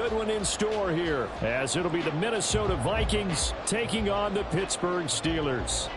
good one in store here, as it'll be the Minnesota Vikings taking on the Pittsburgh Steelers.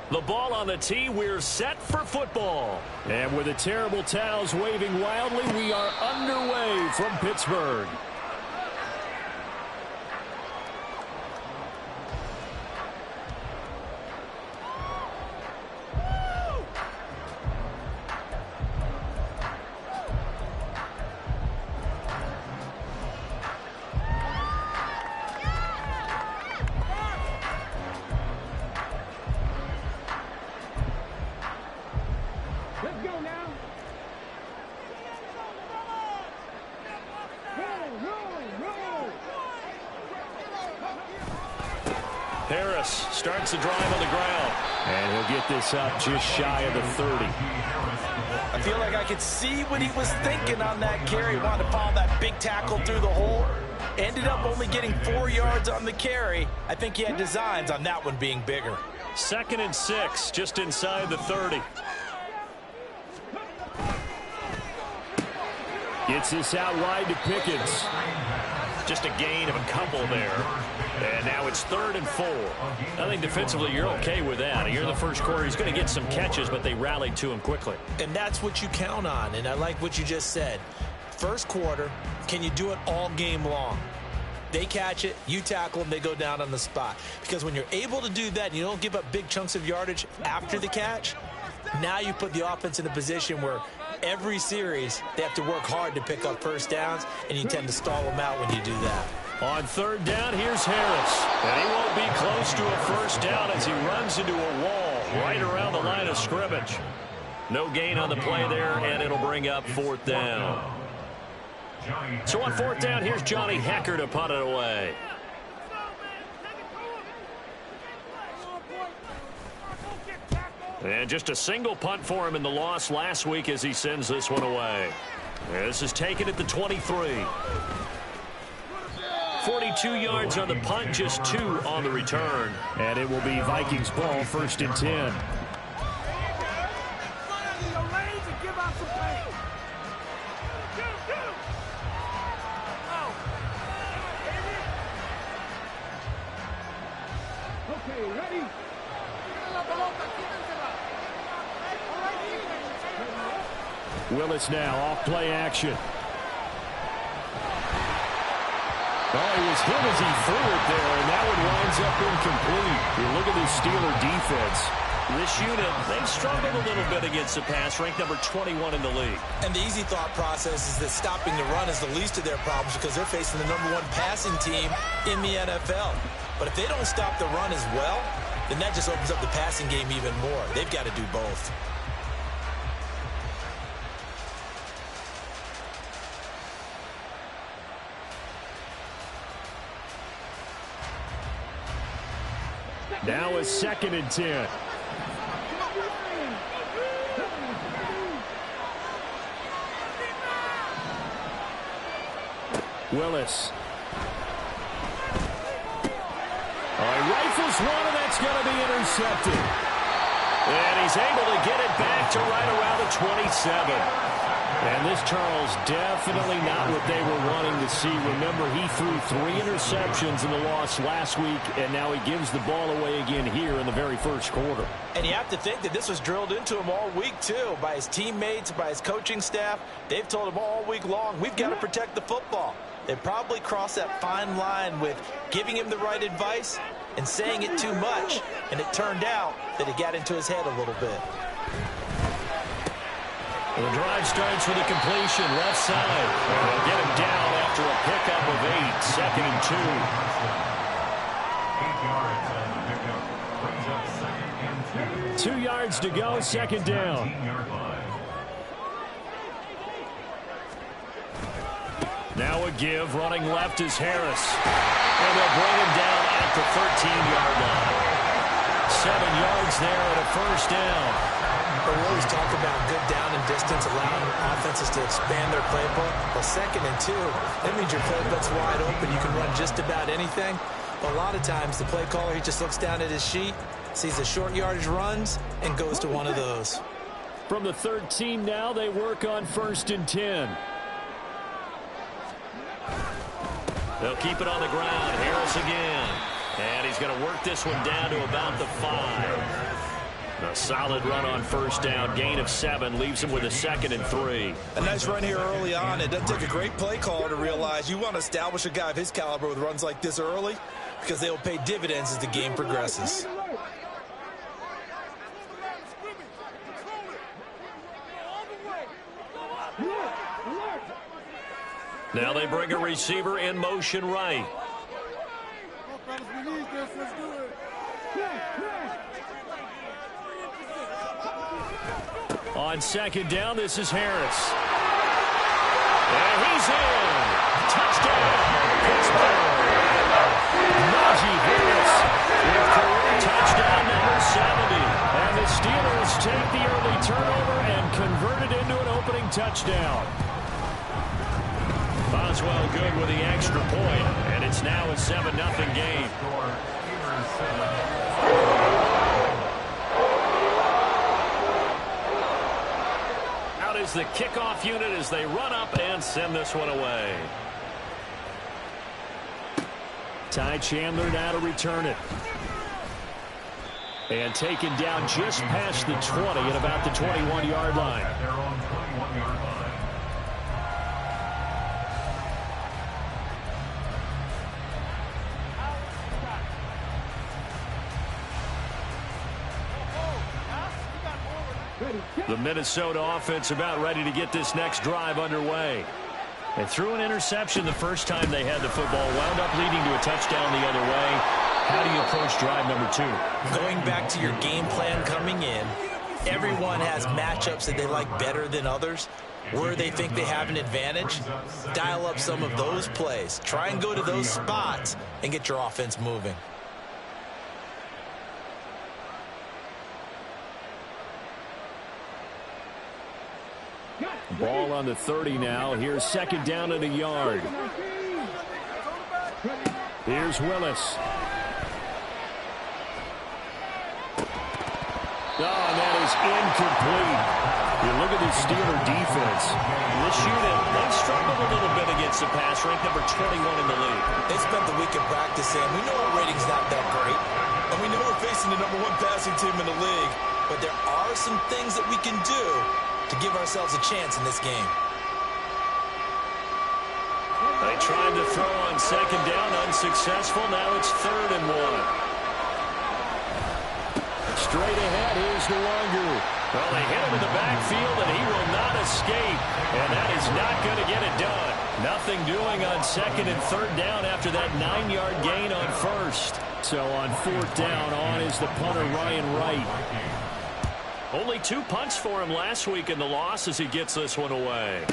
The ball on the tee, we're set for football. And with the terrible towels waving wildly, we are underway from Pittsburgh. Harris starts the drive on the ground. And he'll get this up just shy of the 30. I feel like I could see what he was thinking on that carry. Wanted to follow that big tackle through the hole. Ended up only getting 4 yards on the carry. I think he had designs on that one being bigger. 2nd and 6, just inside the 30. Gets this out wide to Pickens. Just a gain of a couple there. And now it's 3rd and 4. I think defensively you're okay with that. Here in the first quarter, he's going to get some catches, but they rallied to him quickly. And that's what you count on, and I like what you just said. First quarter, can you do it all game long? They catch it, you tackle them, they go down on the spot. Because when you're able to do that, and you don't give up big chunks of yardage after the catch, now you put the offense in a position where every series they have to work hard to pick up first downs, and you tend to stall them out when you do that. On 3rd down, here's Harris. And he won't be close to a first down as he runs into a wall right around the line of scrimmage. No gain on the play there, and it'll bring up 4th down. So on 4th down, here's Johnny Hecker to punt it away. And just a single punt for him in the loss last week as he sends this one away. This is taken at the 23. 42 yards on the punt, just 2 on the return. And it will be Vikings ball, 1st and 10. Okay, ready? Willis now off play action. Oh, he was hit as he threw it there, and that one winds up incomplete. You look at this Steeler defense. This unit, they've struggled a little bit against the pass, ranked number 21 in the league. And the easy thought process is that stopping the run is the least of their problems because they're facing the #1 passing team in the NFL. But if they don't stop the run as well, then that just opens up the passing game even more. They've got to do both. Now it's 2nd and 10. Willis. He rifles one, and that's going to be intercepted. And he's able to get it back to right around the 27. And this, Charles, definitely not what they were wanting to see. Remember, he threw 3 interceptions in the loss last week, and now he gives the ball away again here in the very first quarter. And you have to think that this was drilled into him all week, too, by his teammates, by his coaching staff. They've told him all week long, we've got to protect the football. They probably crossed that fine line with giving him the right advice and saying it too much, and it turned out that it got into his head a little bit. The drive starts with a completion left side. They'll get him down after a pickup of 8, 2nd and 2. 8 yards on the pickup. Brings up 2nd and 2. 2 yards to go, 2nd down. Now a give. Running left is Harris. And they'll bring him down at the 13-yard line. 7 yards there and a first down. We always talk about good down and distance, allowing offenses to expand their playbook. Well, 2nd and 2, that means your playbook's wide open. You can run just about anything. But a lot of times, the play caller, he just looks down at his sheet, sees the short yardage runs, and goes to one of those. From the 13 now, they work on 1st and 10. They'll keep it on the ground. Harris again. And he's going to work this one down to about the 5. A solid run on 1st down. Gain of 7 leaves him with a 2nd and 3. A nice run here early on. It doesn't take a great play caller to realize you want to establish a guy of his caliber with runs like this early because they will pay dividends as the game progresses. Now they bring a receiver in motion right. On 2nd down, this is Harris. And he's in. Touchdown, Pittsburgh. Najee Harris with career touchdown number 70. And the Steelers take the early turnover and convert it into an opening touchdown. Boswell good with the extra point, and it's now a 7-0 game. Out is the kickoff unit as they run up and send this one away. Ty Chandler now to return it. And taken down just past the 20 at about the 21-yard line. The Minnesota offense about ready to get this next drive underway. They threw an interception the first time they had the football, wound up leading to a touchdown the other way. How do you approach drive number 2? Going back to your game plan coming in, everyone has matchups that they like better than others. Where they think they have an advantage, dial up some of those plays. Try and go to those spots and get your offense moving. Ball on the 30 now. Here's 2nd down and a yard. Here's Willis. Oh, and that is incomplete. You look at the Steeler defense. This unit, they've struggled a little bit against the pass, ranked number 21 in the league. They spent the week in practice, and we know our rating's not that great. And we know we're facing the number 1 passing team in the league. But there are some things that we can do to give ourselves a chance in this game. They tried to throw on 2nd down, unsuccessful. Now it's 3rd and 1. Straight ahead, here's the longer. Well, they hit him in the backfield, and he will not escape. And that is not going to get it done. Nothing doing on 2nd and 3rd down after that 9-yard gain on 1st. So on 4th down, on is the punter, Ryan Wright. Only 2 punts for him last week in the loss as he gets this one away.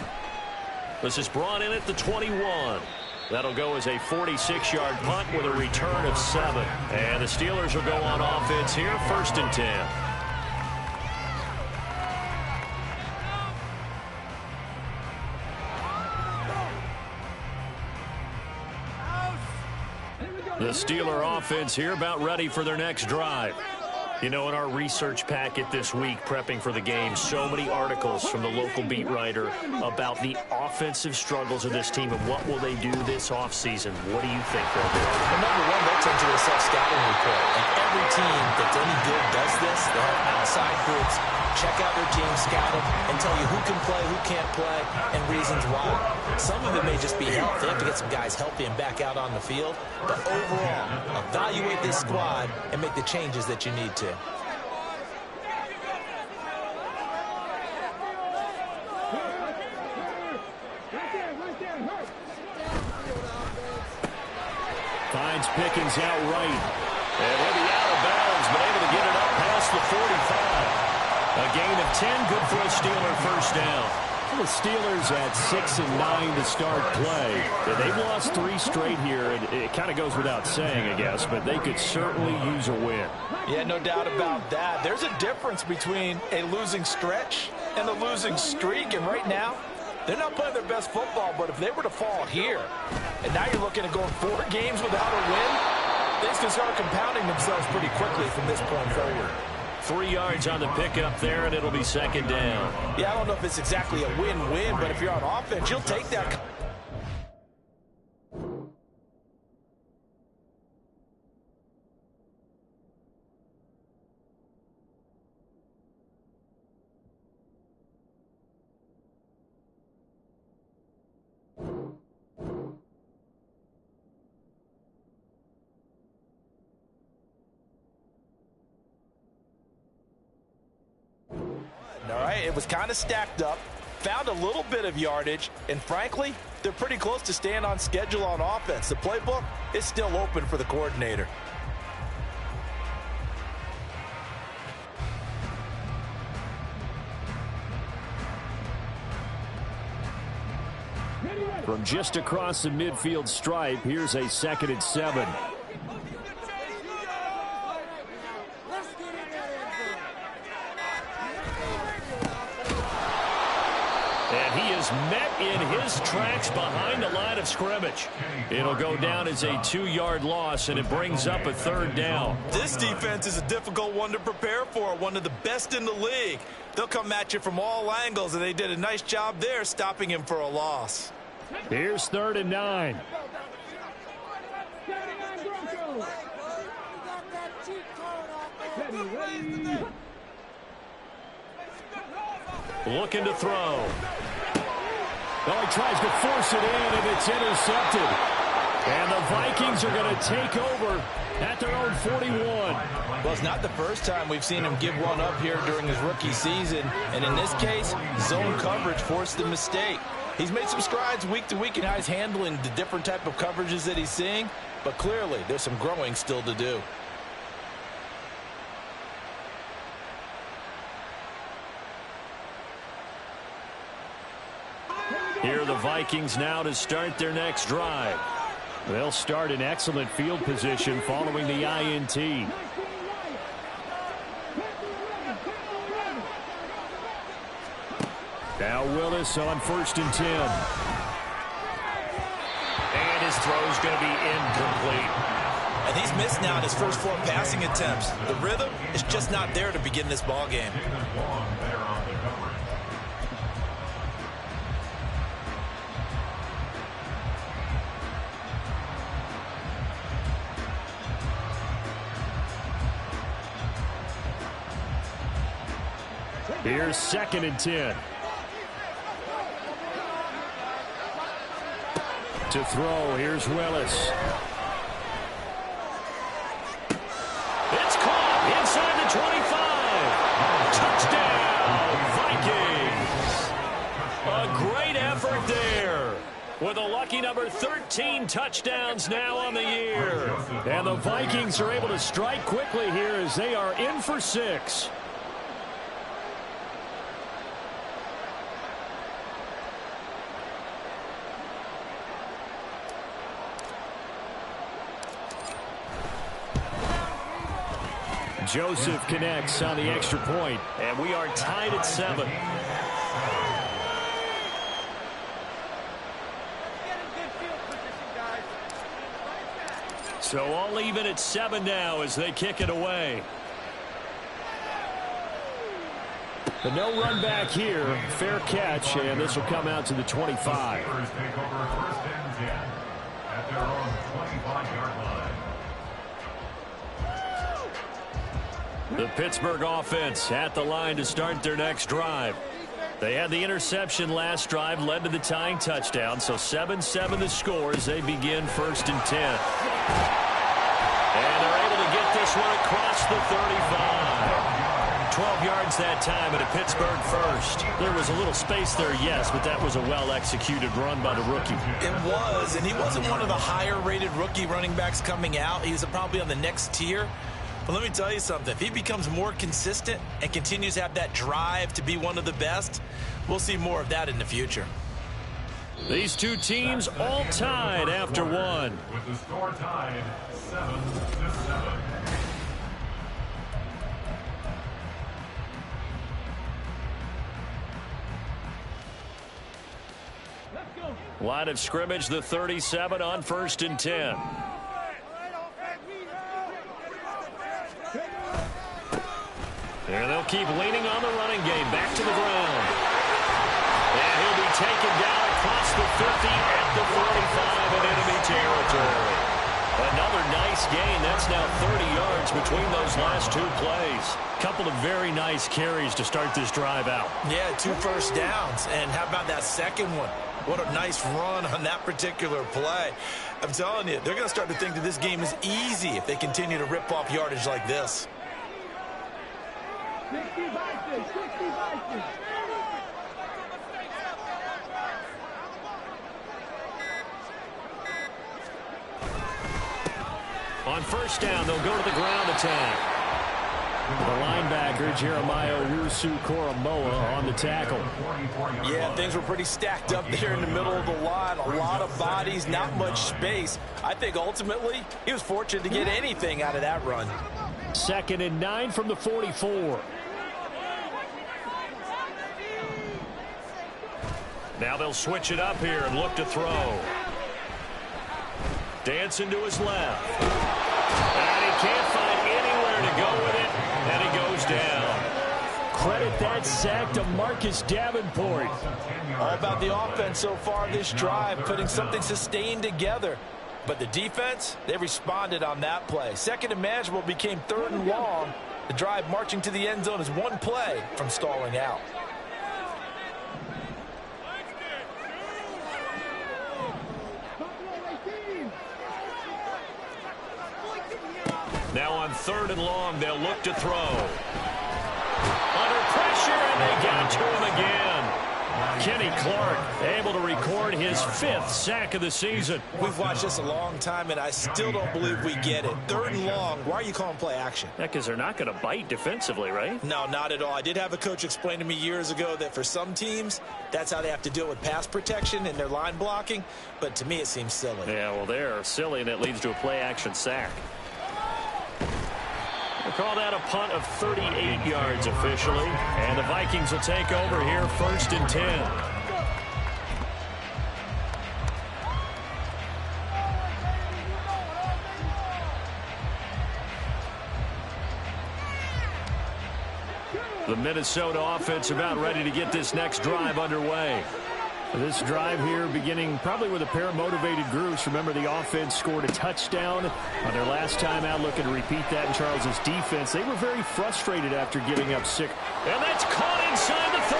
This is brought in at the 21. That'll go as a 46-yard punt with a return of 7. And the Steelers will go on offense here, 1st and 10. The Steeler offense here about ready for their next drive. You know, in our research packet this week, prepping for the game, so many articles from the local beat writer about the offensive struggles of this team and what will they do this offseason. What do you think they'll do? Well, number 1, they'll turn to a self-scouting report. And every team that's any good does this. They'll have outside groups check out their team, scout them, and tell you who can play, who can't play, and reasons why. Some of it may just be health. They have to get some guys healthy and back out on the field. But overall, evaluate this squad and make the changes that you need to. Finds Pickens out right. And he'll be out of bounds, but able to get it up past the 45. A gain of 10, good for a Steeler 1st down. The Steelers at 6-9 to start play. They've lost 3 straight here, and it kind of goes without saying, I guess, but they could certainly use a win. Yeah, no doubt about that. There's a difference between a losing stretch and a losing streak, and right now, they're not playing their best football, but if they were to fall here, and now you're looking at going 4 games without a win, things can start compounding themselves pretty quickly from this point forward. 3 yards on the pickup there, and it'll be 2nd down. Yeah, I don't know if it's exactly a win-win, but if you're on offense, you'll take that. All right, it was kind of stacked up, found a little bit of yardage, and frankly, they're pretty close to staying on schedule on offense. The playbook is still open for the coordinator. From just across the midfield stripe, here's a 2nd and 7. And he is met in his tracks behind the line of scrimmage. It'll go down as a 2-yard loss, and it brings up a 3rd down. This defense is a difficult one to prepare for, one of the best in the league. They'll come at you from all angles, and they did a nice job there stopping him for a loss. Here's 3rd and 9. Looking to throw. Oh, he tries to force it in, and it's intercepted. And the Vikings are going to take over at their own 41. Well, it's not the first time we've seen him give one up here during his rookie season. And in this case, zone coverage forced the mistake. He's made some strides week to week in how he's handling the different type of coverages that he's seeing. But clearly, there's some growing still to do. Here are the Vikings now to start their next drive. They'll start in excellent field position following the INT. Now Willis on 1st and 10. And his throw's going to be incomplete. And he's missed now in his first 4 passing attempts. The rhythm is just not there to begin this ball game. Here's 2nd and 10. To throw, here's Willis. It's caught inside the 25. Touchdown, Vikings. A great effort there. With a lucky number 13 touchdowns now on the year. And the Vikings are able to strike quickly here as they are in for 6. Joseph connects on the extra point, and we are tied at 7. So all even at 7 now as they kick it away. But no run back here. Fair catch, and this will come out to the 25. The Pittsburgh offense at the line to start their next drive. They had the interception last drive, led to the tying touchdown, so 7-7 the score as they begin 1st and 10. And they're able to get this one across the 35. 12 yards that time at a Pittsburgh first. There was a little space there, yes, but that was a well-executed run by the rookie. It was, and he wasn't one of the higher-rated rookie running backs coming out. He was probably on the next tier. But let me tell you something. If he becomes more consistent and continues to have that drive to be one of the best, We'll see more of that in the future. These two teams all tied after one. With the score tied 7-7. Line of scrimmage, the 37 on 1st and 10. And they'll keep leaning on the running game. Back to the ground. And he'll be taken down across the 50 at the 45 in enemy territory. Another nice gain. That's now 30 yards between those last two plays. Couple of very nice carries to start this drive out. Yeah, 2 first downs. And how about that second one? What a nice run on that particular play. I'm telling you, they're going to start to think that this game is easy if they continue to rip off yardage like this. 60 Vikings, 60 Vikings. On 1st down, they'll go to the ground attack. The linebacker, Jeremiah Owusu-Koramoah, on the tackle. Yeah, things were pretty stacked up there in the middle of the line. A lot of bodies, not much space. I think ultimately he was fortunate to get anything out of that run. 2nd and 9 from the 44. Now they'll switch it up here and look to throw. Dancing to his left. And he can't find anywhere to go with it. And he goes down. Credit that sack to Marcus Davenport. All about the offense so far this drive, putting something sustained together. But the defense, they responded on that play. 2nd and manageable became 3rd and long. The drive marching to the end zone is one play from stalling out. Now on 3rd and long, they'll look to throw. Under pressure, and they get to him again. Kenny Clark able to record his 5th sack of the season. We've watched this a long time, and I still don't believe we get it. 3rd and long, why are you calling play action? Yeah, because they're not going to bite defensively, right? No, not at all. I did have a coach explain to me years ago that for some teams, that's how they have to deal with pass protection and their line blocking. But to me, it seems silly. Yeah, well, they're silly, and it leads to a play action sack. We'll call that a punt of 38 yards officially. And the Vikings will take over here 1st and 10. The Minnesota offense about ready to get this next drive underway. This drive here beginning probably with a pair of motivated groups. Remember, the offense scored a touchdown on their last time out, looking to repeat that in Charles's defense. They were very frustrated after giving up 6. And that's caught inside the 35.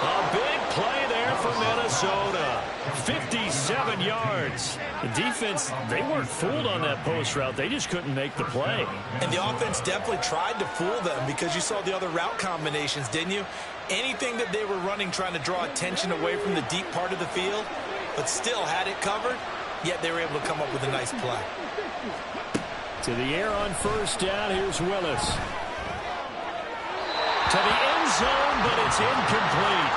A big play there for Minnesota. 57 yards. The defense, they weren't fooled on that post route. They just couldn't make the play. And the offense definitely tried to fool them because you saw the other route combinations, didn't you? Anything that they were running trying to draw attention away from the deep part of the field, but still had it covered, yet they were able to come up with a nice play. To the air on 1st down, here's Willis. To the end zone, but it's incomplete.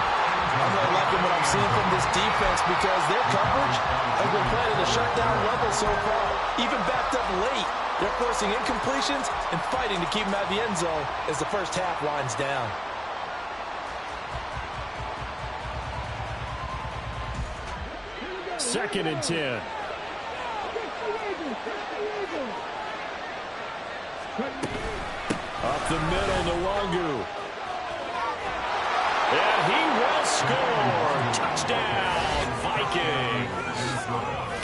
I'm really liking what I'm seeing from this defense because their coverage has been playing at a shutdown level so far. Even backed up late, they're forcing incompletions and fighting to keep them out of the end zone as the first half winds down. Second and 10. Up the middle, Nwangu. And he will score. Touchdown, Vikings.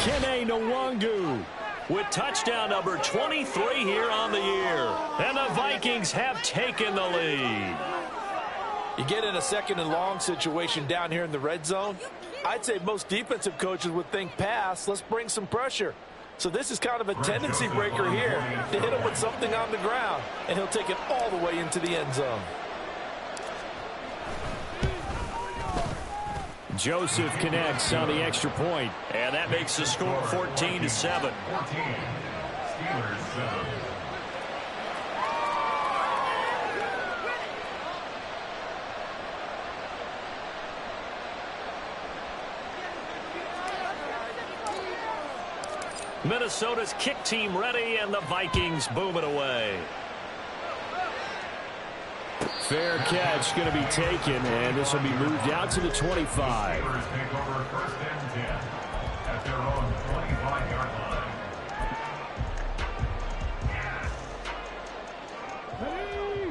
Kene Nwangu with touchdown number 23 here on the year. And the Vikings have taken the lead. You get in a 2nd and long situation down here in the red zone, I'd say most defensive coaches would think pass, let's bring some pressure. So this is kind of a tendency breaker here to hit him with something on the ground, and he'll take it all the way into the end zone. Joseph connects on the extra point, and that makes the score 14-7. 14. Steelers 7. Minnesota's kick team ready, and the Vikings boom it away. Fair catch going to be taken, and this will be moved out to the 25. Take over 1st and 10 at their own 25-yard line.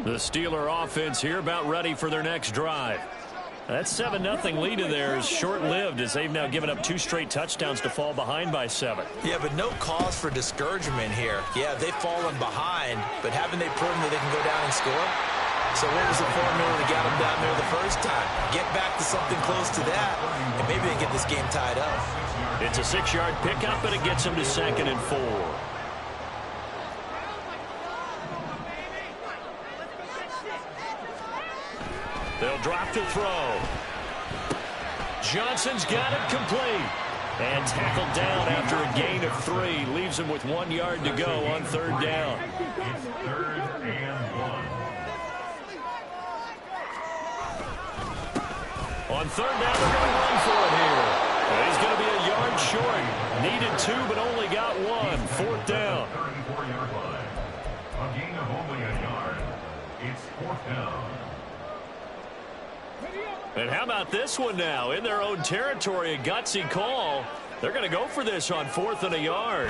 The Steeler offense here about ready for their next drive. That 7-0 lead of theirs short-lived as they've now given up 2 straight touchdowns to fall behind by 7. Yeah, but no cause for discouragement here. Yeah, they've fallen behind, but haven't they proven that they can go down and score? So what was the formula that got them down there the first time? Get back to something close to that, and maybe they get this game tied up. It's a 6-yard pickup, and it gets them to 2nd and 4. They'll drop to throw. Johnson's got it complete. And tackled down after a gain of 3. Leaves him with 1 yard to go on 3rd down. It's 3rd and 1. On 3rd down, they're going to run for it here. And he's going to be a yard short. Needed 2, but only got 1. 4th down. 34-yard line. A gain of only a yard. It's 4th down. And how about this one now? In their own territory, a gutsy call. They're going to go for this on 4th and a yard.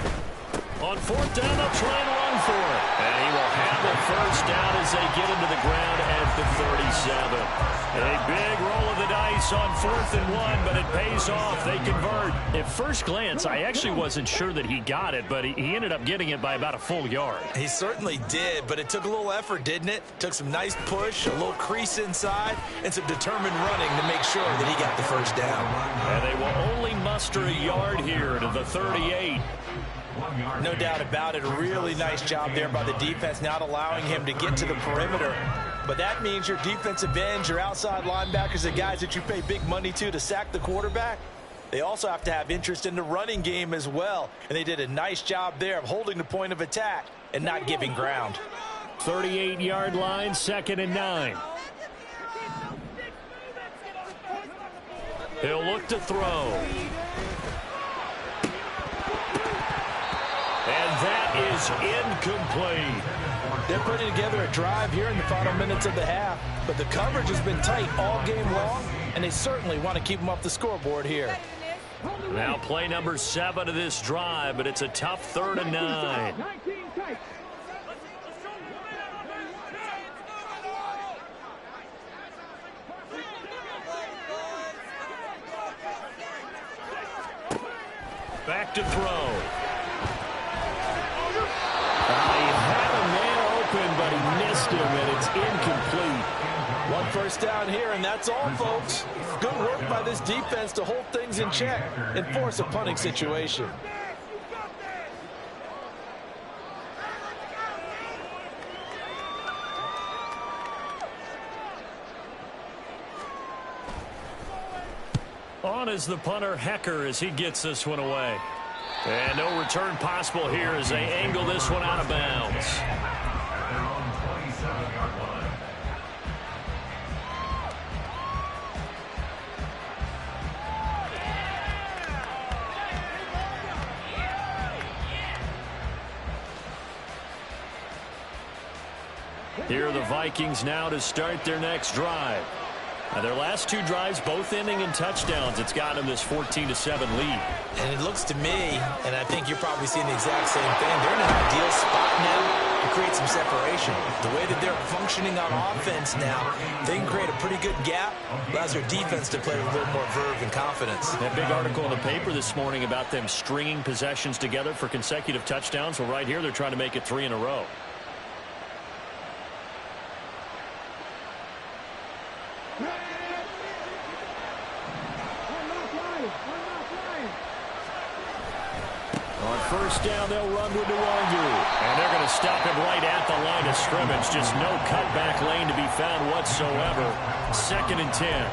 On 4th down, they'll try and run for it. And he will have the 1st down as they get into the ground at the 37. A big roll of the dice on 4th and 1, but it pays off. They convert. At first glance, I actually wasn't sure that he got it, but he ended up getting it by about a full yard. He certainly did, but it took a little effort, didn't it? Took some nice push, a little crease inside, and some determined running to make sure that he got the 1st down. And they will only muster a yard here to the 38. No doubt about it. A really nice job there by the defense, not allowing him to get to the perimeter. But that means your defensive ends, your outside linebackers, the guys that you pay big money to sack the quarterback, they also have to have interest in the running game as well. And they did a nice job there of holding the point of attack and not giving ground. 38-yard line, 2nd and 9. He'll look to throw. And that is incomplete. They're putting together a drive here in the final minutes of the half, but the coverage has been tight all game long, and they certainly want to keep them off the scoreboard here. Now play number 7 of this drive, but it's a tough 3rd and 9. Back to throw. He had a man open, but he missed him, and it's incomplete. 1 1st down here, and that's all, folks. Good work by this defense to hold things in check and force a punting situation. On is the punter, Hecker, as he gets this one away. And no return possible here as they angle this one out of bounds. Their own 27-yard line. Here are the Vikings now to start their next drive. Now their last 2 drives, both ending in touchdowns. It's got them this 14-7 lead. And it looks to me, and I think you're probably seeing the exact same thing, they're in an ideal spot now to create some separation. The way that they're functioning on offense now, they can create a pretty good gap, allows their defense to play with a little more verve and confidence. That big article in the paper this morning about them stringing possessions together for consecutive touchdowns. Well, right here, they're trying to make it 3 in a row. On 1st down, they'll run with Nwangu. And they're going to stop him right at the line of scrimmage. Just no cutback lane to be found whatsoever. 2nd and 10.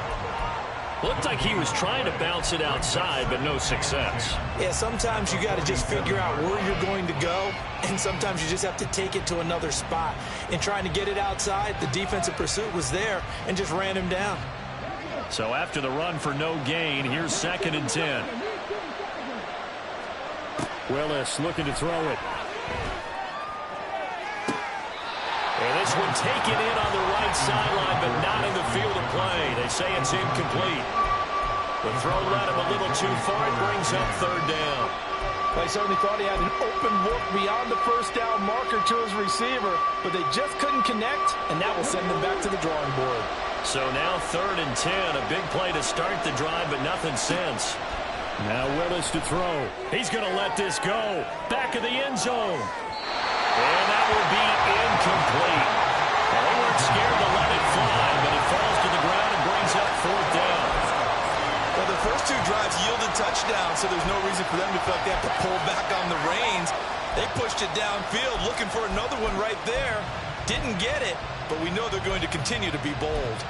Looked like he was trying to bounce it outside, but no success. Yeah, sometimes you got to just figure out where you're going to go, and sometimes you just have to take it to another spot. In trying to get it outside, the defensive pursuit was there and just ran him down. So after the run for no gain, here's 2nd and 10. Willis looking to throw it. And this one taken in on the right sideline, but not in the field of play. They say it's incomplete. The throw led him a little too far. It brings up third down. They certainly thought he had an open look beyond the first down marker to his receiver, but they just couldn't connect, and that will send them back to the drawing board. So now 3rd and 10, a big play to start the drive, but nothing since. Now Willis to throw. He's going to let this go. Back of the end zone. And that will be incomplete. Well, they weren't scared to let it fly, but it falls to the ground and brings up 4th down. Well, the first 2 drives yielded touchdowns, so there's no reason for them to feel like they have to pull back on the reins. They pushed it downfield, looking for another one right there. Didn't get it, but we know they're going to continue to be bold.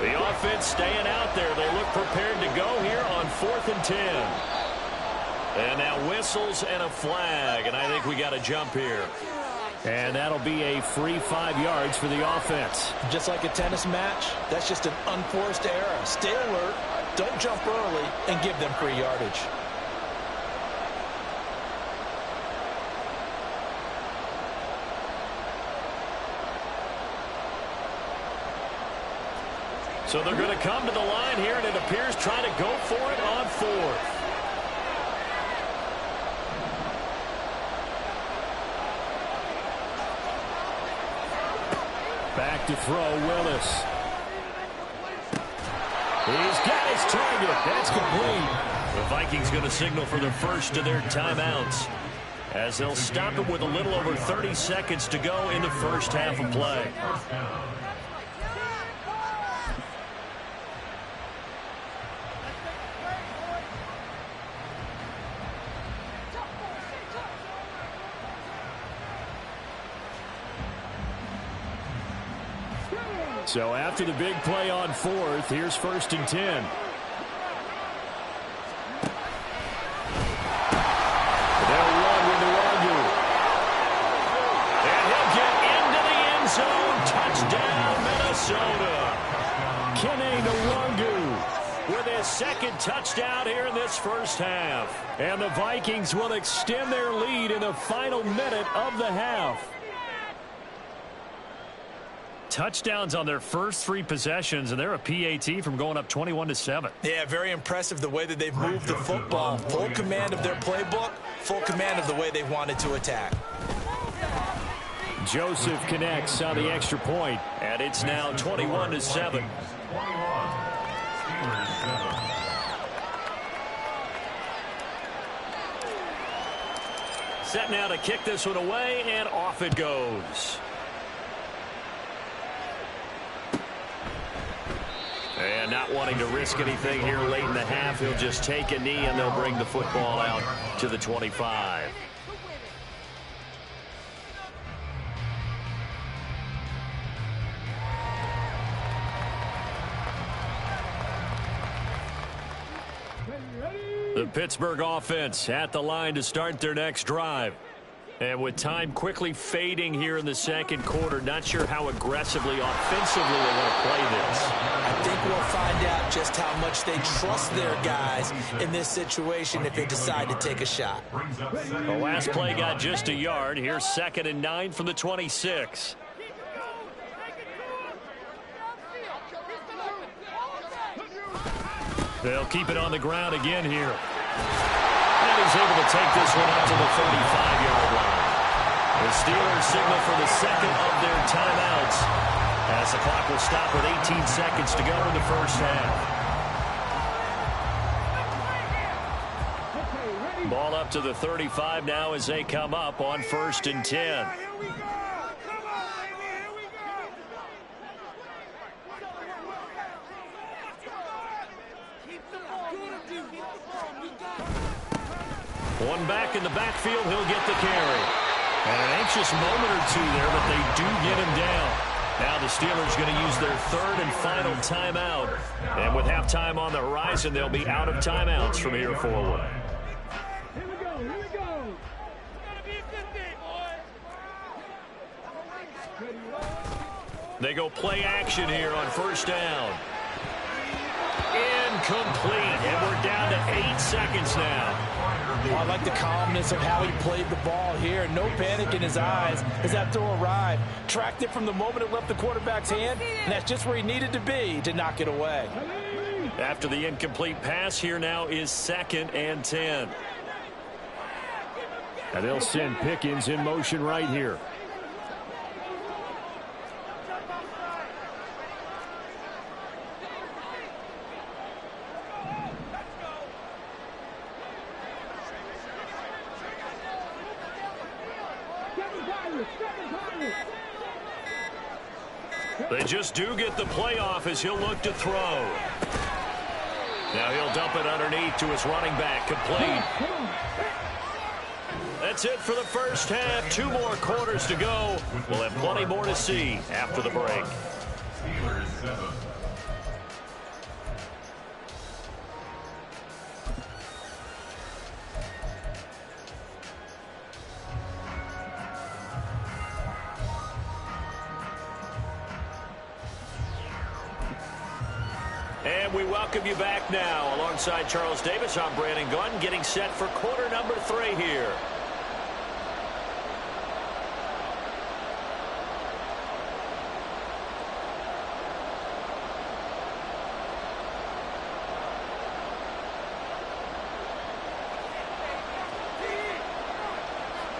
The offense staying out there. They look prepared to go here on 4th and 10. And now whistles and a flag, and I think we got a jump here. And that'll be a free 5 yards for the offense. Just like a tennis match, that's just an unforced error. Stay alert, don't jump early, and give them free yardage. So they're going to come to the line here, and it appears trying to go for it on 4th. Back to throw, Willis. He's got his target. That's complete. The Vikings going to signal for the first of their timeouts, as they'll stop it with a little over 30 seconds to go in the first half of play. So after the big play on 4th, here's 1st and 10. They'll run with Nwangu. And he'll get into the end zone. Touchdown, Minnesota. Kene Nwangu With his 2nd touchdown here in this first half. and the Vikings will extend their lead in the final minute of the half. Touchdowns on their first 3 possessions, and they're a PAT from going up 21-7. Yeah, very impressive the way that they've moved the football. Full command of their playbook, full command of the way they wanted to attack. Joseph connects on the extra point. And it's now 21-7. Set now to kick this one away, and off it goes. And not wanting to risk anything here late in the half, he'll just take a knee, and they'll bring the football out to the 25. The Pittsburgh offense at the line to start their next drive. And with time quickly fading here in the second quarter, not sure how aggressively, offensively they want to play this. I think we'll find out just how much they trust their guys in this situation if they decide to take a shot. The last play got just a yard. Here's 2nd and 9 from the 26. They'll keep it on the ground again here. And he's able to take this one up to the 35-yard line. The Steelers signal for the 2nd of their timeouts, as the clock will stop with 18 seconds to go in the first half. Ball up to the 35 now as they come up on 1st and 10. One back in the backfield, he'll get the carry. And an anxious moment or two there, but they do get him down. Now the Steelers going to use their third and final timeout. And with halftime on the horizon, they'll be out of timeouts from here forward. They go play action here on first down. Incomplete, and we're down to 8 seconds now. I like the calmness of how he played the ball here. No panic in his eyes as that throw arrived. Tracked it from the moment it left the quarterback's hand, and that's just where he needed to be to knock it away. After the incomplete pass, here now is 2nd and 10. And they'll send Pickens in motion right here. They just do get the playoff as he'll look to throw. Now he'll dump it underneath to his running back, complete. That's it for the first half. 2 more quarters to go. We'll have plenty more to see after the break. Steelers 7. And we welcome you back now. Alongside Charles Davis, I'm Brandon Gunn, getting set for quarter number 3 here.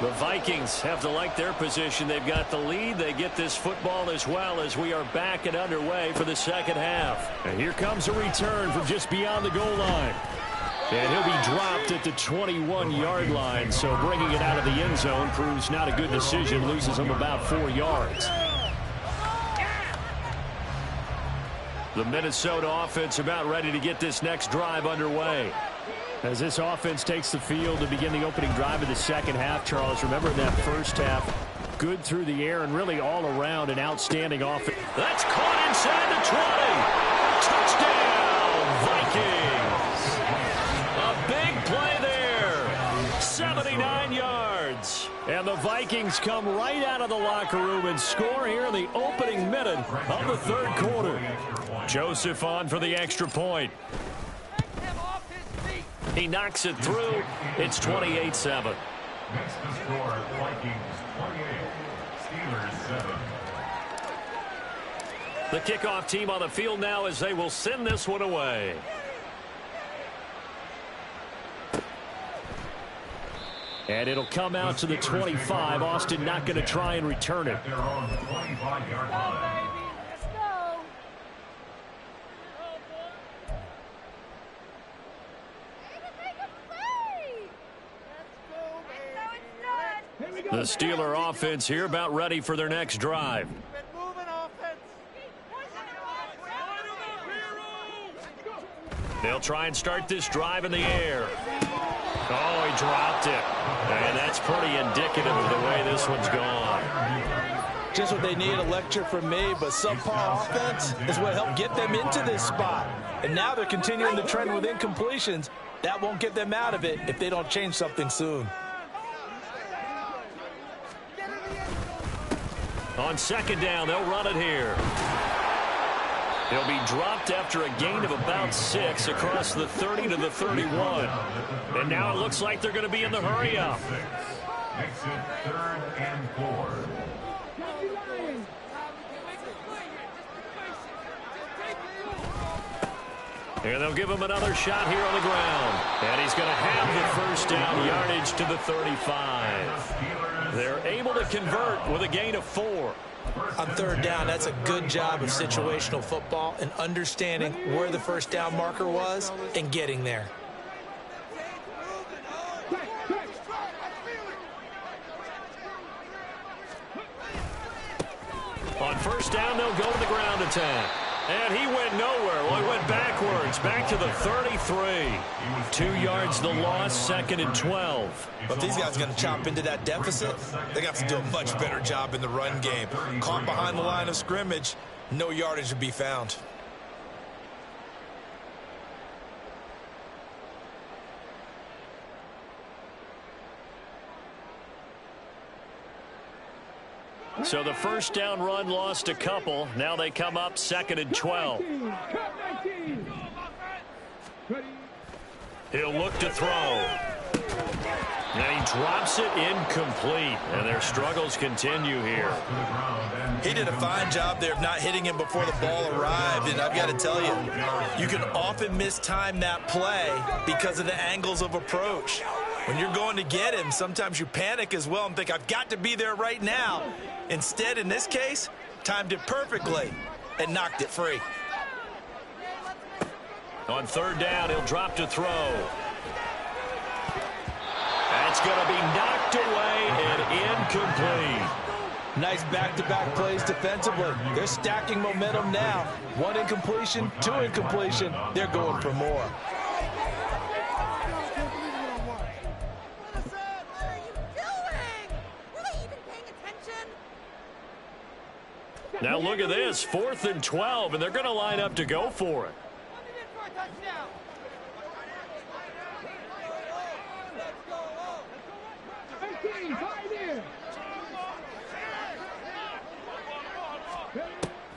The Vikings have to like their position. They've got the lead. They get this football as well as we are back and underway for the second half. And here comes a return from just beyond the goal line. And he'll be dropped at the 21-yard line. So bringing it out of the end zone proves not a good decision. Loses him about 4 yards. The Minnesota offense about ready to get this next drive underway. As this offense takes the field to begin the opening drive of the second half, Charles, remember in that first half, good through the air and really all around an outstanding offense. That's caught inside the 20. Touchdown, Vikings. A big play there. 79 yards. And the Vikings come right out of the locker room and score here in the opening minute of the third quarter. Joseph on for the extra point. He knocks it through. It's 28-7. Next to score, Vikings 28, Steelers 7. The kickoff team on the field now as they will send this one away. And it'll come out to the 25. Austin not going to try and return it. They're on the 25-yard line. The Steeler offense here about ready for their next drive. They'll try and start this drive in the air. Oh, he dropped it. And that's pretty indicative of the way this one's gone. Just what they need, a lecture from me, but subpar offense is what helped get them into this spot. And now they're continuing the trend with incompletions. That won't get them out of it if they don't change something soon. On second down, they'll run it here. He'll be dropped after a gain of about 6 across the 30 to the 31. And now it looks like they're going to be in the hurry up. Exit 3rd and 4. And they'll give him another shot here on the ground. And he's going to have the first down yardage to the 35. They're able to convert with a gain of 4. On third down, that's a good job of situational football and understanding where the first down marker was and getting there. On first down, they'll go to the ground attack. And he went nowhere. Well, he went backwards, back to the 33. 2 yards the loss, 2nd and 12. But if these guys are going to chop into that deficit, they're going to have to do a much better job in the run game. Caught behind the line of scrimmage, no yardage to be found. So the first down run lost a couple. Now they come up 2nd and 12. He'll look to throw. And he drops it incomplete. And their struggles continue here. He did a fine job there of not hitting him before the ball arrived. And I've got to tell you, you can often mistime that play because of the angles of approach. When you're going to get him, sometimes you panic as well and think, I've got to be there right now. Instead, in this case, timed it perfectly and knocked it free. On 3rd down, he'll drop to throw. That's going to be knocked away and incomplete. Nice back-to-back plays defensively. They're stacking momentum now. 1 incompletion, 2 incompletion. They're going for more. Now look at this, 4th and 12, and they're going to line up to go for it.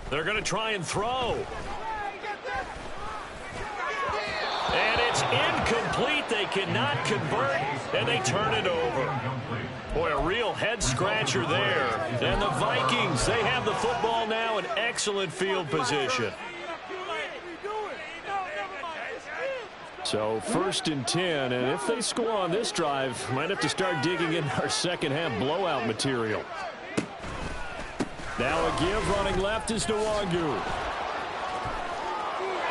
They're going to try and throw. And it's incomplete. They cannot convert, and they turn it over. Boy, a real head-scratcher there. And the Vikings, they have the football now in excellent field position. So 1st and 10, and if they score on this drive, might have to start digging in our second-half blowout material. Now a give running left is Nwangu.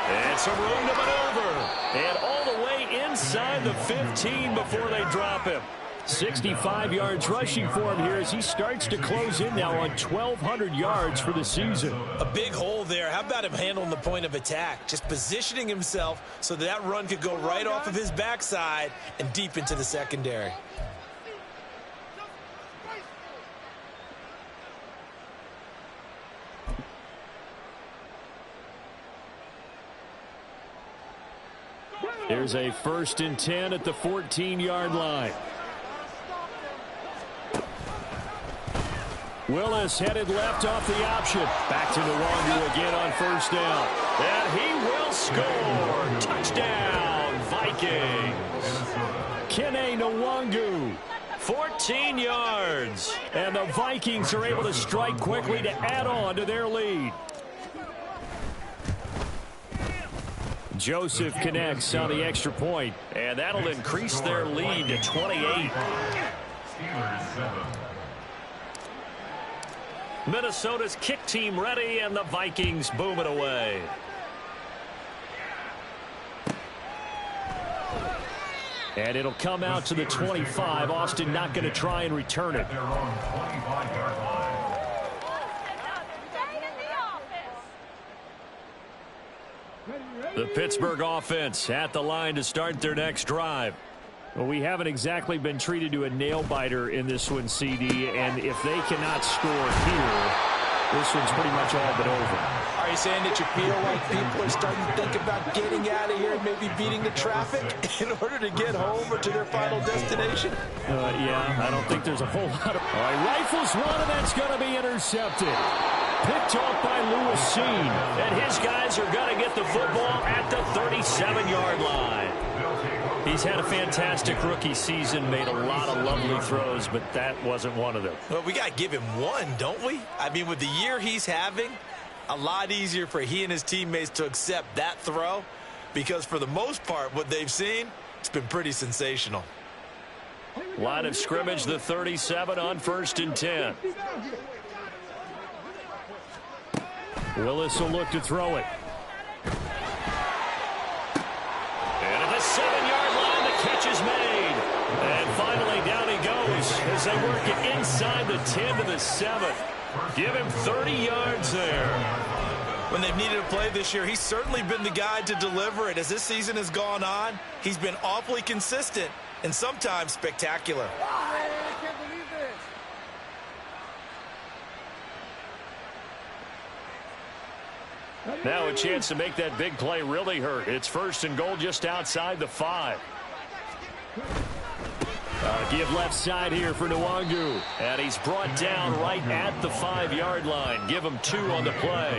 And some room to maneuver. And all the way inside the 15 before they drop him. 65 yards rushing for him here as he starts to close in now on 1,200 yards for the season. A big hole there. How about him handling the point of attack? Just positioning himself so that run could go right off of his backside and deep into the secondary. Here's a 1st and 10 at the 14-yard line. Willis headed left off the option. Back to Nwangu again on 1st down. And he will score. Touchdown, Vikings. Kene Nwangu, 14 yards. And the Vikings are able to strike quickly to add on to their lead. Joseph connects on the extra point, and that'll increase their lead to 28. Minnesota's kick team ready, and the Vikings boom it away. And it'll come out to the 25. Austin not going to try and return it. The Pittsburgh offense at the line to start their next drive. Well, we haven't exactly been treated to a nail-biter in this one, CD, and if they cannot score here, this one's pretty much all but over. Are you saying that you feel like people are starting to think about getting out of here and maybe beating the traffic in order to get home or to their final destination? Yeah, I don't think there's a whole lot of... All right, rifles one, and that's going to be intercepted. Picked off by Lewis Seen, and his guys are going to get the football at the 37-yard line. He's had a fantastic rookie season, made a lot of lovely throws, but that wasn't one of them. Well, we got to give him one, don't we? I mean, with the year he's having, a lot easier for he and his teammates to accept that throw because for the most part, what they've seen, it's been pretty sensational. Line of scrimmage, the 37 on 1st and 10. Willis will look to throw it. And at the 7-yard line, the catch is made. And finally, down he goes as they work it inside the 10 to the 7. Give him 30 yards there. When they've needed a play this year, he's certainly been the guy to deliver it. As this season has gone on, he's been awfully consistent and sometimes spectacular. Now a chance to make that big play really hurt. It's 1st and goal just outside the 5. Give left side here for Nwangu. And he's brought down right at the 5-yard line. Give him 2 on the play.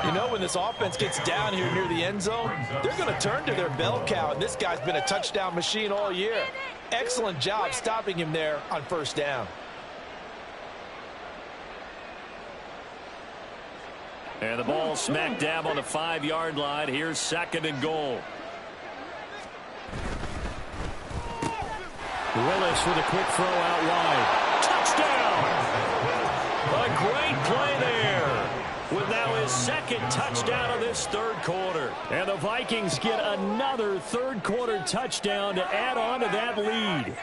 You know, when this offense gets down here near the end zone, they're going to turn to their bell cow, and this guy's been a touchdown machine all year. Excellent job stopping him there on 1st down. And the ball smack dab on the 5-yard line. Here's 2nd and goal. Willis with a quick throw out wide. Touchdown! A great play there. With now his 2nd touchdown of this 3rd quarter. And the Vikings get another 3rd quarter touchdown to add on to that lead.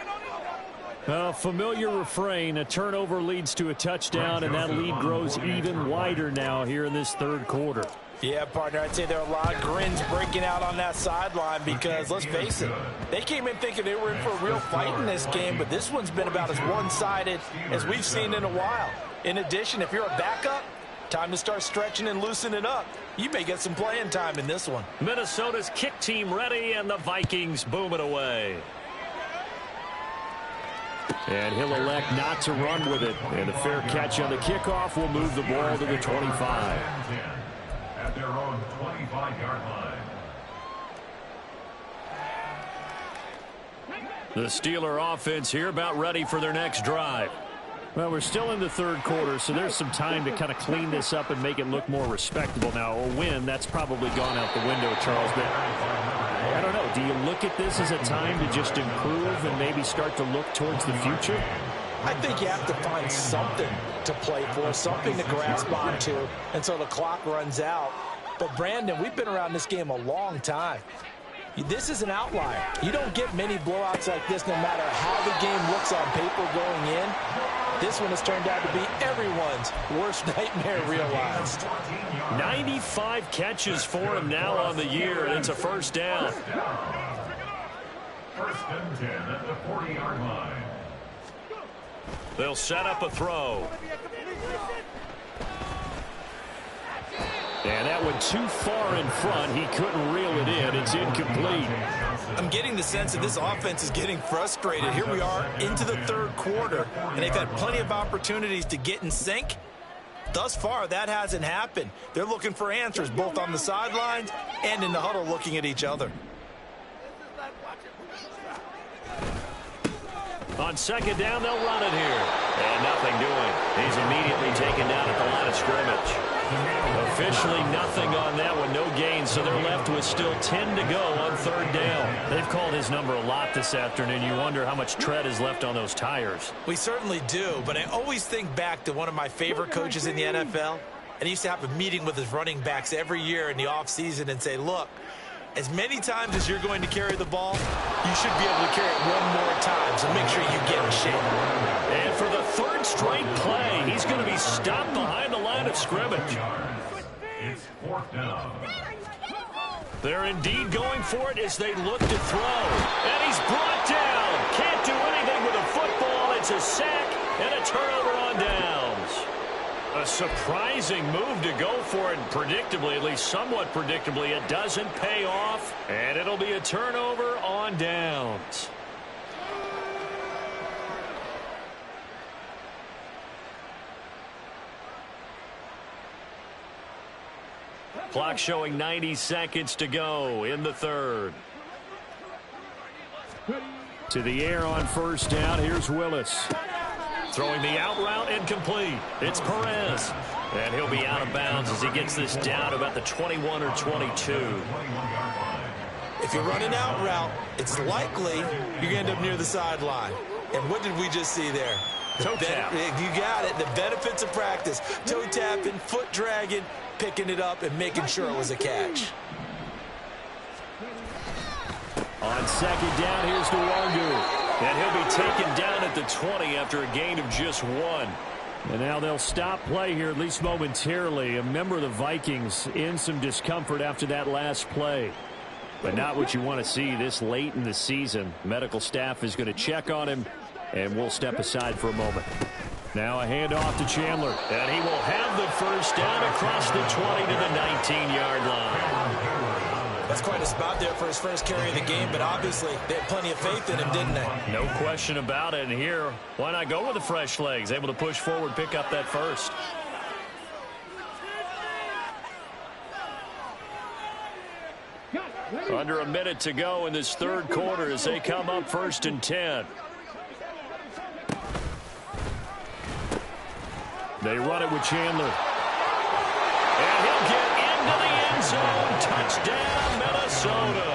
A familiar refrain, a turnover leads to a touchdown, and that lead grows even wider now here in this 3rd quarter. Yeah, partner, I'd say there are a lot of grins breaking out on that sideline because, let's face it, they came in thinking they were in for a real fight in this game, but this one's been about as one-sided as we've seen in a while. In addition, if you're a backup, time to start stretching and loosening up. You may get some playing time in this one. Minnesota's kick team ready, and the Vikings boom it away. And he'll elect not to run with it. And a fair catch on the kickoff will move the ball to the 25. At their own 25-yard line. The Steeler offense here about ready for their next drive. Well, we're still in the 3rd quarter, so there's some time to kind of clean this up and make it look more respectable. Now, a win, that's probably gone out the window, Charles. But I don't know. Do you look at this as a time to just improve and maybe start to look towards the future? I think you have to find something to play for, something to grasp onto until the clock runs out. But, Brandon, we've been around this game a long time. This is an outlier. You don't get many blowouts like this no matter how the game looks on paper going in. This one has turned out to be everyone's worst nightmare realized. 95 catches for him now on the year, and it's a 1st down. 1st and 10 at the 40-yard line. They'll set up a throw. And that went too far in front. He couldn't reel it in. It's incomplete. I'm getting the sense that this offense is getting frustrated. Here we are into the 3rd quarter, and they've had plenty of opportunities to get in sync. Thus far, that hasn't happened. They're looking for answers both on the sidelines and in the huddle looking at each other. On 2nd down, they'll run it here. And nothing doing. He's immediately taken down at the line of scrimmage. Officially nothing on that one, no gain, so they're left with still 10 to go on 3rd down. They've called his number a lot this afternoon. You wonder how much tread is left on those tires. We certainly do, but I always think back to one of my favorite coaches in the NFL, and he used to have a meeting with his running backs every year in the offseason and say, look, as many times as you're going to carry the ball, you should be able to carry it one more time, so make sure you get in shape. And for the 3rd straight play, he's going to be stopped behind the line of scrimmage. It's 4th down. They're indeed going for it as they look to throw. And he's brought down. Can't do anything with a football. It's a sack and a turnover on downs. A surprising move to go for it, and predictably, at least somewhat predictably, it doesn't pay off, and it'll be a turnover on downs. Clock showing 90 seconds to go in the 3rd. To the air on 1st down, here's Willis. Throwing the out route incomplete. It's Perez. And he'll be out of bounds as he gets this down about the 21 or 22. If you run an out route, it's likely you're going to end up near the sideline. And what did we just see there? Toe tap. You got it. The benefits of practice. Toe tapping, foot dragging, picking it up, and making sure it was a catch. On 2nd down, here's Nwangu. And he'll be taken down at the 20 after a gain of just 1. And now they'll stop play here, at least momentarily. A member of the Vikings in some discomfort after that last play. But not what you want to see this late in the season. Medical staff is going to check on him, and we'll step aside for a moment. Now a handoff to Chandler. And he will have the first down across the 20 to the 19-yard line. That's quite a spot there for his first carry of the game, but obviously they had plenty of faith in him, didn't they? No question about it. And here, why not go with the fresh legs? Able to push forward, pick up that first. Under a minute to go in this third quarter as they come up 1st and 10. They run it with Chandler. And he'll get into the end zone. Touchdown, Minnesota.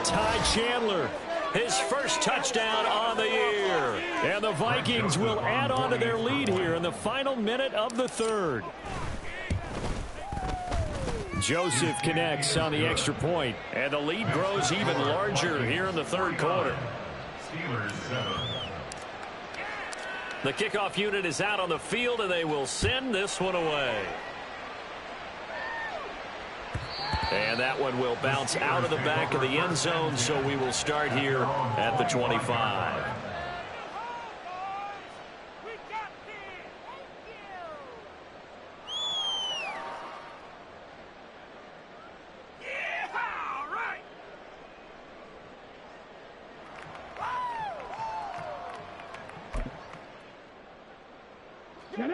Ty Chandler, his first touchdown on the year. And the Vikings will add on to their lead here in the final minute of the third. Joseph connects on the extra point. And the lead grows even larger here in the third quarter. The kickoff unit is out on the field, and they will send this one away. And that one will bounce out of the back of the end zone, so we will start here at the 25.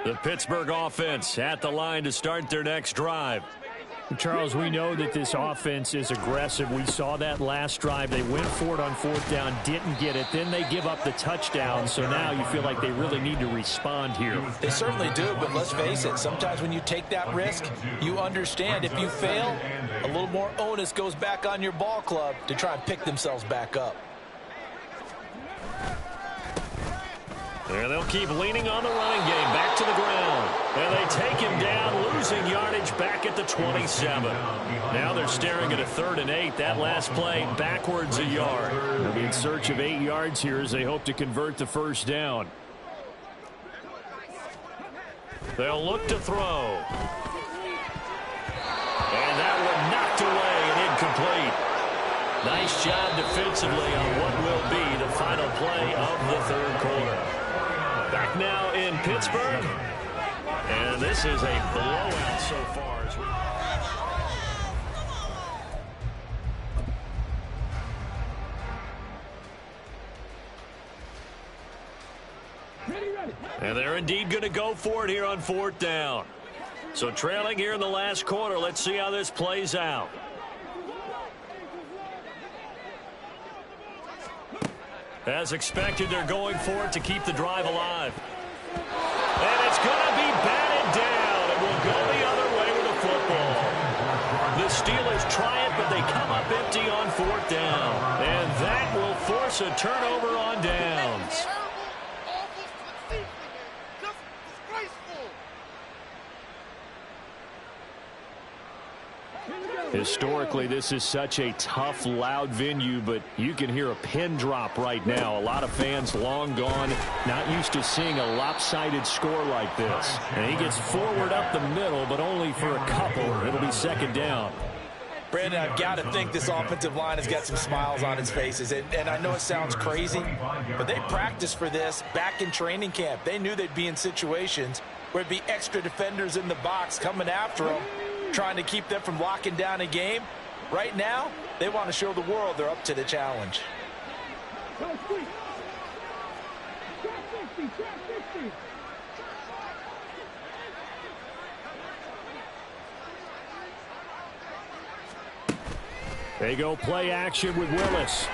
The Pittsburgh offense at the line to start their next drive. Charles, we know that this offense is aggressive. We saw that last drive. They went for it on 4th down, didn't get it. Then they give up the touchdown. So now you feel like they really need to respond here. They certainly do, but let's face it. Sometimes when you take that risk, you understand if you fail, a little more onus goes back on your ball club to try and pick themselves back up. And they'll keep leaning on the running game. Back to the ground. And they take him down, losing yardage back at the 27. Now they're staring at a 3rd and 8. That last play backwards a yard. They'll be in search of 8 yards here as they hope to convert the first down. They'll look to throw. And that one knocked away and incomplete. Nice job defensively on what will be the final play of the third quarter. Back now in Pittsburgh. And this is a blowout so far. And they're indeed going to go for it here on 4th down. So trailing here in the last quarter. Let's see how this plays out. As expected, they're going for it to keep the drive alive. And it's going to be batted down. It will go the other way with the football. The Steelers try it, but they come up empty on 4th down. And that will force a turnover on downs. Historically, this is such a tough, loud venue, but you can hear a pin drop right now. A lot of fans long gone, not used to seeing a lopsided score like this. And he gets forward up the middle, but only for a couple. It'll be 2nd down. Brandon, I've got to think this offensive line has got some smiles on its faces. And I know it sounds crazy, but they practiced for this back in training camp. They knew they'd be in situations where there'd be extra defenders in the box coming after them, trying to keep them from locking down a game. Right now, they want to show the world they're up to the challenge. They go play action with Willis.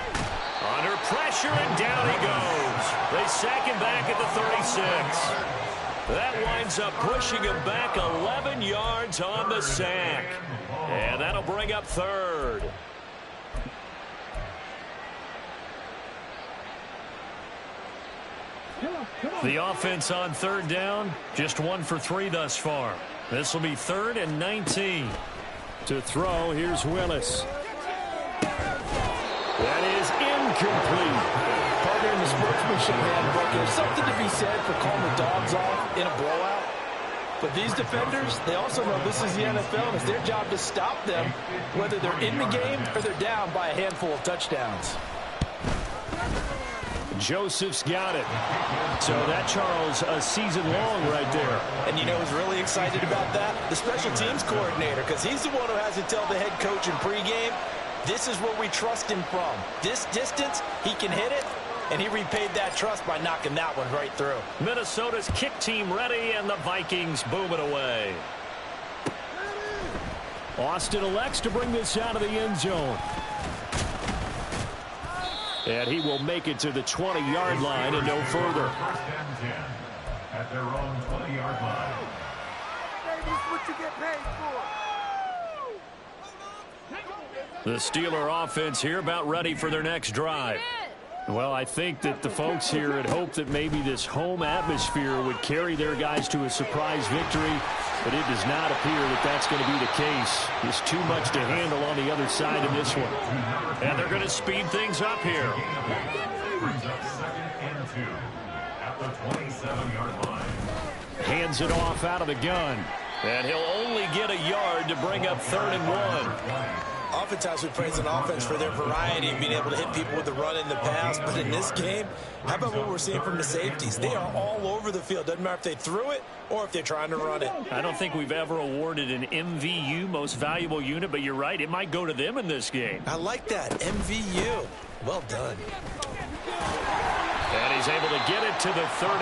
Under pressure, and down he goes. They sack him back at the 36. That winds up pushing him back 11 yards on the sack. And that'll bring up 3rd. The offense on 3rd down, just 1 for 3 thus far. This will be 3rd and 19. To throw, here's Willis. That is incomplete. Partner, in the sportsmanship handbook, there's something to be said for calling the dogs off in a blowout. But these defenders, they also know this is the NFL, and it's their job to stop them, whether they're in the game or they're down by a handful of touchdowns. Joseph's got it. So that, Charles, a season long right there. And you know who's really excited about that? The special teams coordinator, because he's the one who has to tell the head coach in pregame, this is where we trust him from. This distance, he can hit it, and he repaid that trust by knocking that one right through. Minnesota's kick team ready, and the Vikings boom it away. Austin elects to bring this out of the end zone. And he will make it to the 20-yard line and no further. First and 10 at their own 20-yard line. What you get paid for. The Steeler offense here about ready for their next drive. Well, I think that the folks here had hoped that maybe this home atmosphere would carry their guys to a surprise victory, but it does not appear that that's going to be the case. There's too much to handle on the other side in this one. And they're going to speed things up here. Brings up 2nd and 2 at the 27-yard line. Hands it off out of the gun. And he'll only get a yard to bring up 3rd and 1. Oftentimes we praise an offense for their variety of being able to hit people with the run in the pass, but in this game, how about what we're seeing from the safeties? They are all over the field. Doesn't matter if they threw it or if they're trying to run it. I don't think we've ever awarded an MVU, most valuable unit, but you're right, it might go to them in this game. I like that, MVU. Well done. And he's able to get it to the 33,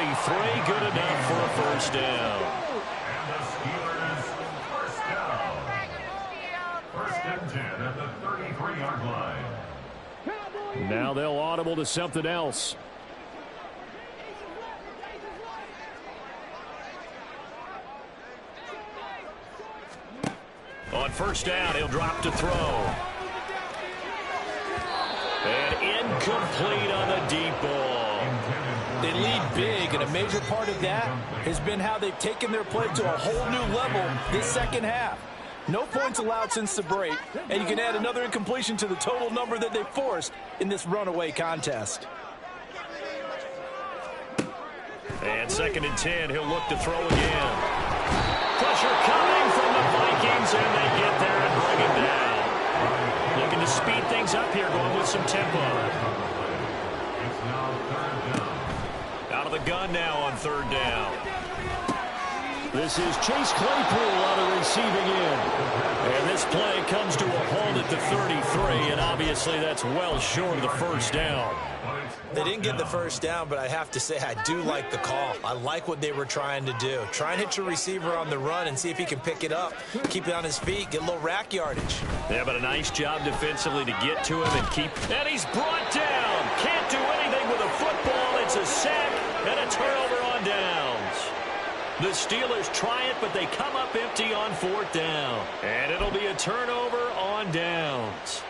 good enough for a first down. And the Steelers first down. First and 10 at the 33-yard line. Now they'll audible to something else. On first down, he'll drop to throw. And incomplete on the deep ball. They lead big, and a major part of that has been how they've taken their play to a whole new level this second half. No points allowed since the break, and you can add another incompletion to the total number that they forced in this runaway contest. And 2nd and 10, he'll look to throw again. Pressure coming from the Vikings, and they get there and bring it down. Looking to speed things up here, going with some tempo. It's now 3rd down. Out of the gun now on 3rd down. This is Chase Claypool on the receiving end. And this play comes to a halt at the 33, and obviously that's well short of the first down. They didn't get the first down, but I have to say I do like the call. I like what they were trying to do. Try and hit your receiver on the run and see if he can pick it up, keep it on his feet, get a little rack yardage. Yeah, but a nice job defensively to get to him and keep. And he's brought down. Can't do anything with a football. It's a sack and a turnover on downs. The Steelers try it, but they come up empty on 4th down. And it'll be a turnover on downs.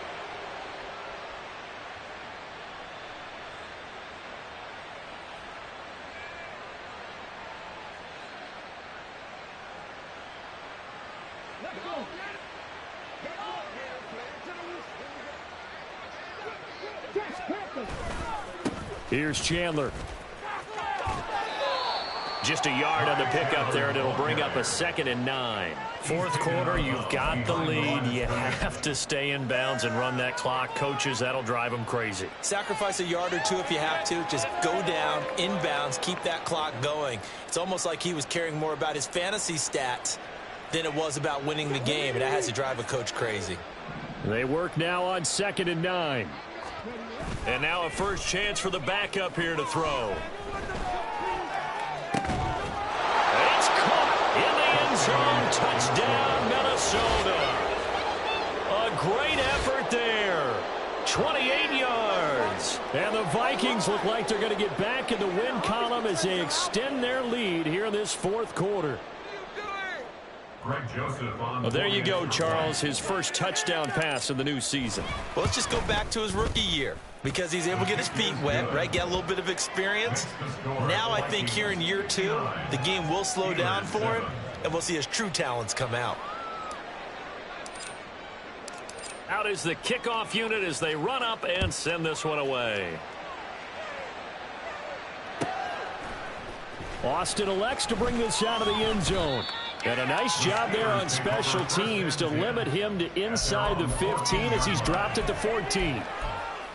Here's Chandler. Just a yard on the pickup there, and it'll bring up a 2nd and 9. 4th quarter, you've got the lead. You have to stay in bounds and run that clock. Coaches, that'll drive them crazy. Sacrifice a yard or two if you have to. Just go down, inbounds, keep that clock going. It's almost like he was caring more about his fantasy stats than it was about winning the game, and that has to drive a coach crazy. They work now on 2nd and 9. And now a first chance for the backup here to throw. It's caught in the end zone. Touchdown, Minnesota. A great effort there. 28 yards. And the Vikings look like they're going to get back in the win column as they extend their lead here in this 4th quarter. Greg Joseph on. Well, there you go, Charles. His first touchdown pass of the new season. Well, let's just go back to his rookie year because he's able to get his feet wet, right? Get a little bit of experience. Now I think here in year 2, the game will slow down for him, and we'll see his true talents come out. Out is the kickoff unit as they run up and send this one away. Austin elects to bring this out of the end zone. And a nice job there on special teams to limit him to inside the 15 as he's dropped it to 14.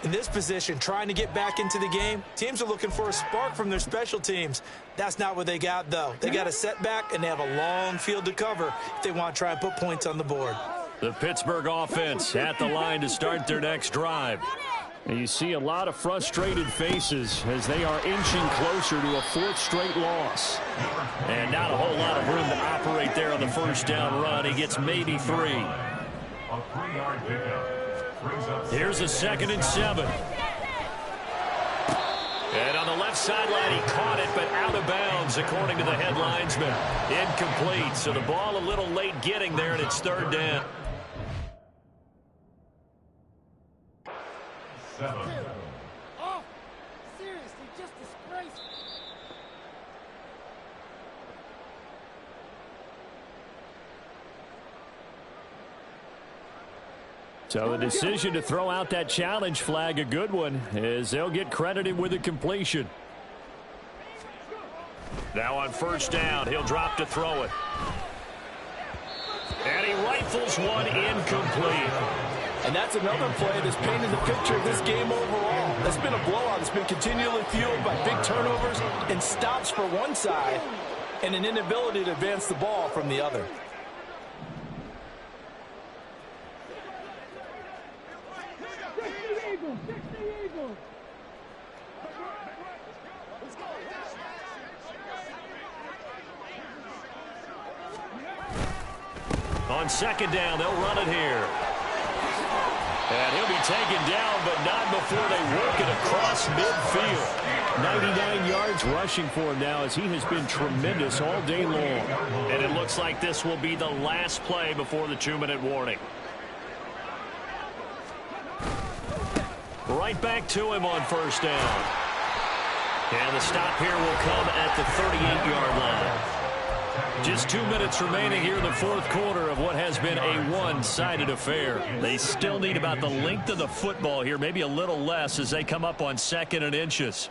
In this position, trying to get back into the game, teams are looking for a spark from their special teams. That's not what they got, though. They got a setback, and they have a long field to cover if they want to try and put points on the board. The Pittsburgh offense at the line to start their next drive. And you see a lot of frustrated faces as they are inching closer to a fourth straight loss. And not a whole lot of room to operate there on the first down run. He gets maybe 3. A 3-yard pickup brings up Here's a 2nd and 7. And on the left sideline, he caught it, but out of bounds, according to the head linesman. Incomplete, so the ball a little late getting there, and it's 3rd down. 7. Oh, seriously, just disgraceful. So the decision to throw out that challenge flag, a good one, as they'll get credited with a completion. Now on 1st down, he'll drop to throw it. And he rifles one incomplete. And that's another play that's painted the picture of this game overall. That's been a blowout. It's been continually fueled by big turnovers and stops for one side and an inability to advance the ball from the other. On 2nd down, they'll run it here. And he'll be taken down, but not before they work it across midfield. 99 yards rushing for him now as he has been tremendous all day long. And it looks like this will be the last play before the 2-minute warning. Right back to him on 1st down. And the stop here will come at the 38-yard line. Just 2 minutes remaining here in the 4th quarter of what has been a one-sided affair. They still need about the length of the football here, maybe a little less as they come up on 2nd and inches.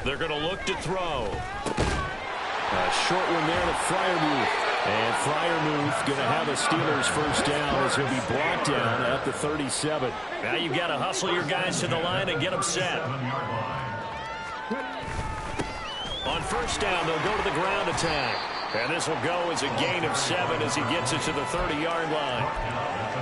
They're going to look to throw. A short one there to Freiermuth. And Freiermuth going to have a Steelers 1st down as he'll be brought down at the 37. Now you've got to hustle your guys to the line and get them set. On 1st down, they'll go to the ground attack. And this will go as a gain of 7 as he gets it to the 30-yard line.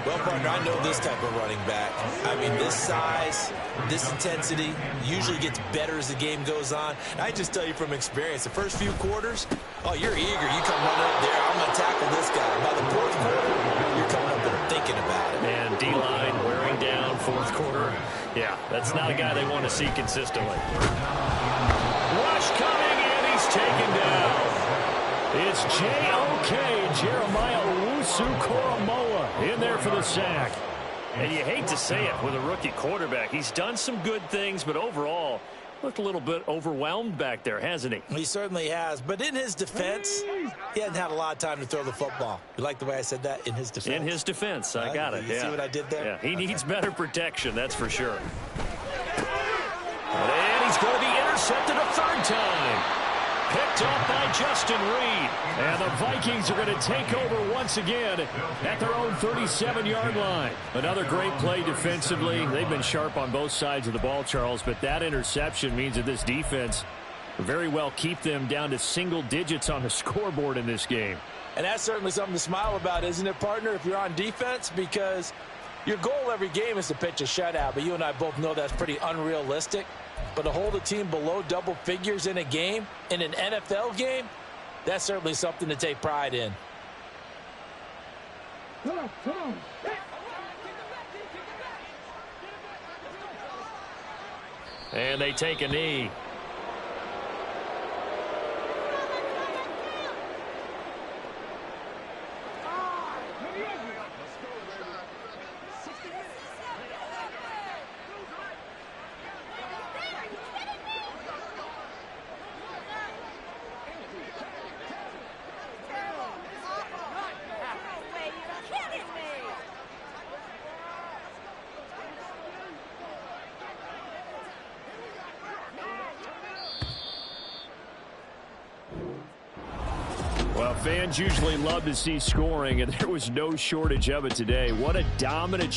Well, partner, I know this type of running back. I mean, this size, this intensity usually gets better as the game goes on. I just tell you from experience, the first few quarters, oh, you're eager. You come running up there, I'm going to tackle this guy. By the 4th quarter, you're coming up there thinking about it. And D-line wearing down 4th quarter. Yeah, that's not a guy they want to see consistently. Rush coming, and he's taken down. It's J.O.K. Jeremiah Owusu-Koramoah in there for the sack. And you hate to say it with a rookie quarterback. He's done some good things, but overall looked a little bit overwhelmed back there, hasn't he? He certainly has. But in his defense, he hasn't had a lot of time to throw the football. You like the way I said that? In his defense? In his defense. I got it. You see what I did there? Yeah, he needs better protection, that's for sure. And he's going to be intercepted a 3rd time. Picked up by Justin Reed. And the Vikings are going to take over once again at their own 37-yard line. Another great play defensively. They've been sharp on both sides of the ball, Charles, but that interception means that this defense very well keep them down to single digits on the scoreboard in this game. And that's certainly something to smile about, isn't it, partner, if you're on defense? Because your goal every game is to pitch a shutout, but you and I both know that's pretty unrealistic. But to hold a team below double figures in a game, in an NFL game, that's certainly something to take pride in. And they take a knee. Fans usually love to see scoring, and there was no shortage of it today. What a dominant